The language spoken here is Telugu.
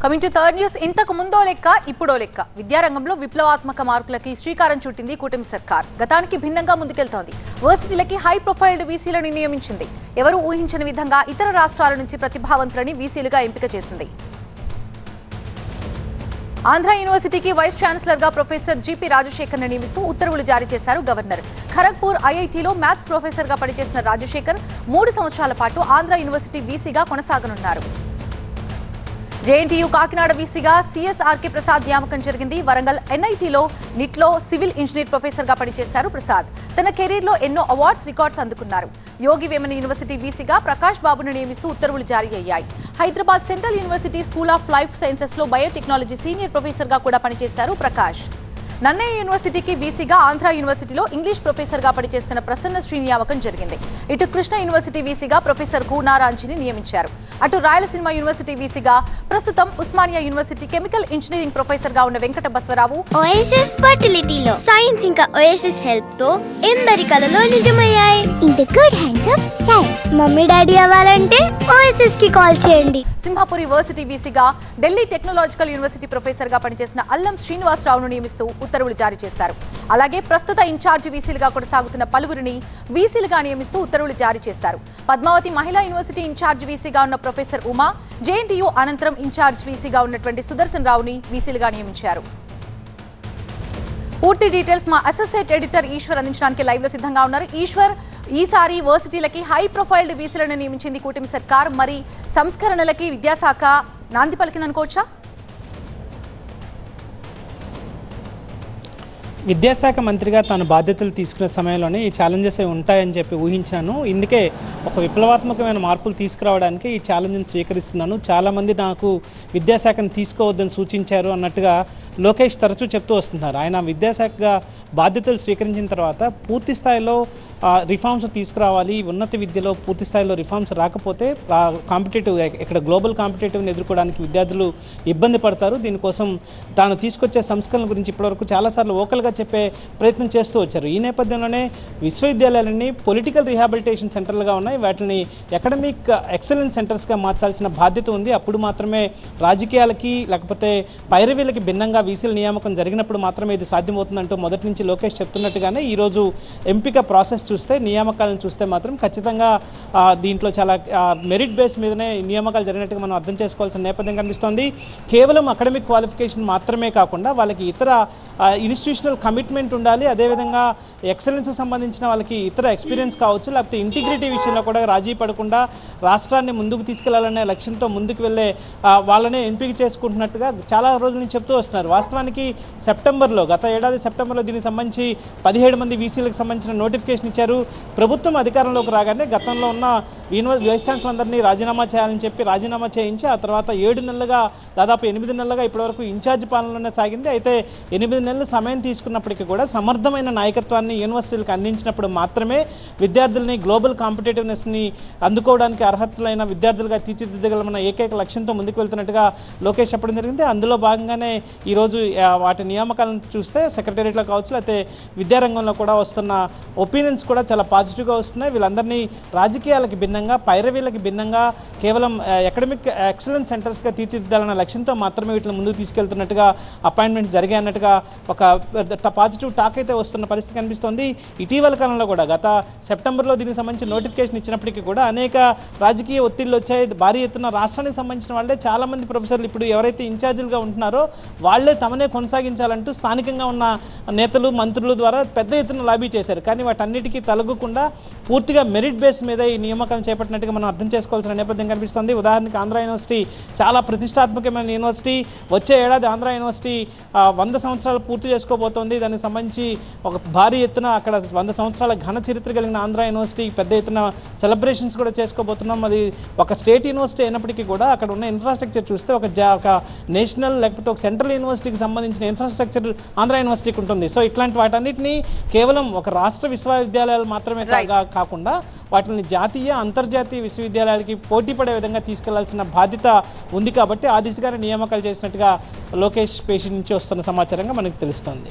Coming to third news. ఇంతకు ముందో లెక్క ఇప్పుడో లెక్క విద్యారంగంలో విప్లవాత్మక మార్పులకి శ్రీకారం చుట్టింది కూటమి సర్కార్. గతానికి భిన్నంగా ముందుకెళ్తోంది. వర్సిటీలకి హై ప్రొఫైల్డ్ వీసీలను నియమించింది. ఎవరు ఊహించని విధంగా ఇతర రాష్ట్రాల నుంచి ప్రతిభావంతులని వీసీలుగా ఎంపిక చేసింది. ఆంధ్ర యూనివర్సిటీకి వైస్ ఛాన్సలర్ గా ప్రొఫెసర్ జీపీ రాజశేఖర్ ని నియమిస్తూ ఉత్తర్వులు జారీ చేశారు గవర్నర్. ఖరగ్పూర్ ఐఐటీలో మ్యాథ్స్ ప్రొఫెసర్ గా పనిచేసిన రాజశేఖర్ 3 సంవత్సరాల పాటు ఆంధ్ర యూనివర్సిటీ వీసీగా కొనసాగనున్నారు. జేఎన్టీయూ కాకినాడ వీసీగా సిఎస్ఆర్కే ప్రసాద్ నియామకం జరిగింది. వరంగల్ ఎన్ఐటీలో నిట్లో సివిల్ ఇంజనీర్ ప్రొఫెసర్ గా పనిచేశారు ప్రసాద్. తన కెరీర్లో ఎన్నో అవార్డ్స్ రికార్డ్స్ అందుకున్నారు. యోగి వేమన యూనివర్సిటీ వీసీగా ప్రకాష్ బాబును నియమిస్తూ ఉత్తర్వులు జారీ అయ్యాయి. Hyderabad central university school of life sciences లో బయోటెక్నాలజీ సీనియర్ ప్రొఫెసర్ గా కూడా పనిచేశారు ప్రకాష్. నన్నయ్య యూనివర్సిటీకి వీసీగా ఆంధ్ర యూనివర్సిటీలో ఇంగ్లీష్ ప్రొఫెసర్ గా పనిచేస్తున్న ప్రసన్న శ్రీ నియామకం జరిగింది. ఇటు కృష్ణ యూనివర్సిటీ వీసీగా ప్రొఫెసర్ కూనారాంచిని నియమించారు. అటు రాయలసీమ యూనివర్సిటీ వీసీగా ప్రస్తుతం Osmania university chemical engineering professor గా ఉన్న వెంకట బస్వరావు. ఓఎస్ఎస్ ఫర్టిలిటీలో సైన్స్ ఇంకా ఓఎస్ఎస్ హెల్ప్ తో ఎందరి కలలు నిజమయ్యాయి. In the good hands of science. Mummy daddy అవ్వాలంటే ఓఎస్ఎస్ కి కాల్ చేయండి. సింహాపూర్ యూనివర్సిటీ వీసీగా ఢిల్లీ టెక్నాలజికల్ యూనివర్సిటీ ప్రొఫెసర్ గా పనిచేసిన అల్లం శ్రీనివాసరావును నియమిస్తూ ఉత్తర్వులు జారీ చేశారు. అలాగే ప్రస్తుత ఇన్ఛార్జి వీసీలుగా కొనసాగుతున్న పలువురిని వీసీలుగా నియమిస్తూ ఉత్తర్వులు జారీ చేశారు. పద్మావతి మహిళా యూనివర్సిటీ ఇన్ఛార్జి వీసీగా ఉన్న ప్రొఫెసర్ ఉమా, జేఎన్టీయూ అనంతరం ఇన్ఛార్జ్ వీసీగా ఉన్నటువంటి సుదర్శన్ రావుని వీసీలుగా నియమించారు. పూర్తి డీటెయిల్స్ మా అసోసియేట్ ఎడిటర్ ఈశ్వర్ అందించడానికి లైవ్ లో సిద్ధంగా ఉన్నారు. ఈశ్వర్, ఈసారి వర్సిటీలకి హై ప్రొఫైల్డ్ వీసీలను నియమించింది కూటమి సర్కార్. మరి సంస్కరణలకి విద్యాశాఖ నాంది పలికిందనుకోవచ్చా? విద్యాశాఖ మంత్రిగా తాను బాధ్యతలు తీసుకునే సమయంలోనే ఈ ఛాలెంజెస్ ఉంటాయని చెప్పి ఊహించాను. ఇందుకే ఒక విప్లవాత్మకమైన మార్పులు తీసుకురావడానికి ఈ ఛాలెంజ్ని స్వీకరిస్తున్నాను. చాలామంది నాకు విద్యాశాఖను తీసుకోవద్దని సూచించారు అన్నట్టుగా లోకేష్ తరచూ చెప్తూ వస్తున్నారు. ఆయన విద్యాశాఖగా బాధ్యతలు స్వీకరించిన తర్వాత పూర్తి స్థాయిలో రిఫార్మ్స్ తీసుకురావాలి. ఉన్నత విద్యలో పూర్తి స్థాయిలో రిఫార్మ్స్ రాకపోతే కాంపిటేటివ్ ఇక్కడ గ్లోబల్ కాంపిటేటివ్ని ఎదుర్కోవడానికి విద్యార్థులు ఇబ్బంది పడతారు. దీనికోసం తాను తీసుకొచ్చే సంస్కరణల గురించి ఇప్పటివరకు చాలాసార్లు ఓకల్గా చెప్పే ప్రయత్నం చేస్తూ వచ్చారు. ఈ నేపథ్యంలోనే విశ్వవిద్యాలయాలన్నీ పొలిటికల్ రీహాబిలిటేషన్ సెంటర్లుగా ఉన్నాయి. వాటిని అకాడమిక్ ఎక్సలెన్స్ సెంటర్స్గా మార్చాల్సిన బాధ్యత ఉంది. అప్పుడు మాత్రమే రాజకీయాలకి లేకపోతే పైరవీలకి భిన్నంగా వీసీల నియామకం జరిగినప్పుడు మాత్రమే ఇది సాధ్యమవుతుందంటూ మొదటి నుంచి లోకేష్ చెప్తున్నట్టుగానే ఈరోజు ఎంపిక ప్రాసెస్ చూస్తే, నియామకాలను చూస్తే మాత్రం ఖచ్చితంగా దీంట్లో చాలా మెరిట్ బేస్ మీదనే నియామకాలు జరిగినట్టుగా మనం అర్థం చేసుకోవాల్సిన నేపథ్యం కనిపిస్తోంది. కేవలం అకాడమిక్ క్వాలిఫికేషన్ మాత్రమే కాకుండా వాళ్ళకి ఇతర ఇన్స్టిట్యూషనల్ కమిట్మెంట్ ఉండాలి. అదేవిధంగా ఎక్సలెన్స్కి సంబంధించిన వాళ్ళకి ఇతర ఎక్స్పీరియన్స్ కావచ్చు, లేకపోతే ఇంటిగ్రిటీ విషయంలో కూడా రాజీ పడకుండా రాష్ట్రాన్ని ముందుకు తీసుకెళ్లాలనే లక్ష్యంతో ముందుకు వెళ్ళే వాళ్ళనే ఎంపిక చేసుకుంటున్నట్టుగా చాలా రోజుల నుంచి చెప్తూ వస్తున్నారు. వాస్తవానికి గత ఏడాది సెప్టెంబర్లో దీనికి సంబంధించి 17 మంది వీసీలకు సంబంధించిన నోటిఫికేషన్ ఇచ్చారు. ప్రభుత్వం అధికారంలోకి రాగానే గతంలో ఉన్న వైస్ ఛాన్సలర్ అందరినీ రాజీనామా చేయాలని చెప్పి రాజీనామా చేయించి ఆ తర్వాత 7 నెలలుగా దాదాపు 8 నెలలుగా ఇప్పటివరకు ఇన్ఛార్జ్ పాలనలోనే సాగింది. అయితే 8 నెలలు సమయం తీసుకున్నప్పటికీ కూడా సమర్థమైన నాయకత్వాన్ని యూనివర్సిటీలకు అందించినప్పుడు మాత్రమే విద్యార్థుల్ని గ్లోబల్ కాంపిటేటివ్నెస్ని అందుకోవడానికి అర్హతలైన విద్యార్థులుగా తీర్చిదిద్దగలమన్న ఏకైక లక్ష్యంతో ముందుకు వెళ్తున్నట్టుగా లోకేష్ చెప్పడం జరిగింది. అందులో భాగంగానే ఈరోజు వాటి నియామకాలను చూస్తే సెక్రటేరియట్లో కావచ్చు, లేకపోతే విద్యారంగంలో కూడా వస్తున్న ఒపీనియన్స్ కూడా చాలా పాజిటివ్గా వస్తున్నాయి. వీళ్ళందరినీ రాజకీయాలకు భిన్నంగా, పైరవీలకు భిన్నంగా కేవలం అకాడమిక్ ఎక్సలెన్స్ సెంటర్స్గా తీర్చిదిద్దాలన్న లక్ష్యంతో మాత్రమే వీటిని ముందుకు తీసుకెళ్తున్నట్టుగా అపాయింట్మెంట్స్ జరిగాయి అన్నట్టుగా ఒక పాజిటివ్ టాక్ అయితే వస్తున్న పరిస్థితి కనిపిస్తోంది. ఇటీవల కాలంలో కూడా గత సెప్టెంబర్లో దీనికి సంబంధించి నోటిఫికేషన్ ఇచ్చినప్పటికీ కూడా అనేక రాజకీయ ఒత్తిళ్లు వచ్చాయి. భారీ ఎత్తున రాష్ట్రానికి సంబంధించిన వాళ్ళే చాలామంది ప్రొఫెసర్లు ఇప్పుడు ఎవరైతే ఇన్ఛార్జీలుగా ఉంటున్నారో వాళ్లే తమనే కొనసాగించాలంటూ స్థానికంగా ఉన్న నేతలు, మంత్రుల ద్వారా పెద్ద ఎత్తున లాబీ చేశారు. కానీ వాటన్నిటికీ తలగకుండా పూర్తిగా మెరిట్ బేస్ మీద ఈ నియామకాలను చేపట్టినట్టుగా మనం అర్థం చేసుకోవాల్సిన నేపథ్యం కనిపిస్తుంది. ఉదాహరణకి ఆంధ్ర యూనివర్సిటీ చాలా ప్రతిష్టాత్మకమైన యూనివర్సిటీ. వచ్చే ఏడాది ఆంధ్ర యూనివర్సిటీ 100 సంవత్సరాలు పూర్తి చేసుకోబోతోంది. దానికి సంబంధించి ఒక భారీ ఎత్తున అక్కడ 100 సంవత్సరాల ఘన చరిత్ర కలిగిన ఆంధ్ర యూనివర్సిటీ పెద్ద ఎత్తున సెలబ్రేషన్స్ కూడా చేసుకోబోతున్నాం. అది ఒక స్టేట్ యూనివర్సిటీ అయినప్పటికీ కూడా అక్కడ ఉన్న ఇన్ఫ్రాస్ట్రక్చర్ చూస్తే ఒక నేషనల్ లేకపోతే ఒక సెంట్రల్ యూనివర్సిటీకి సంబంధించిన ఇన్ఫ్రాస్ట్రక్చర్ ఆంధ్ర యూనివర్సిటీకి ఉంటుంది. సో ఇట్లాంటి వాటన్నిటిని కేవలం ఒక రాష్ట్ర విశ్వవిద్యాలయాలు మాత్రమే కాకుండా వాటిని జాతీయ, అంతర్జాతీయ విశ్వవిద్యాలయాలకి పోటీ పడే విధంగా తీసుకెళ్లాల్సిన బాధ్యత ఉంది. కాబట్టి ఆ దిశగానే నియామకాలు చేసినట్టుగా లోకేష్ పేషి నుంచి వస్తున్న సమాచారంగా మనకు తెలుస్తోంది.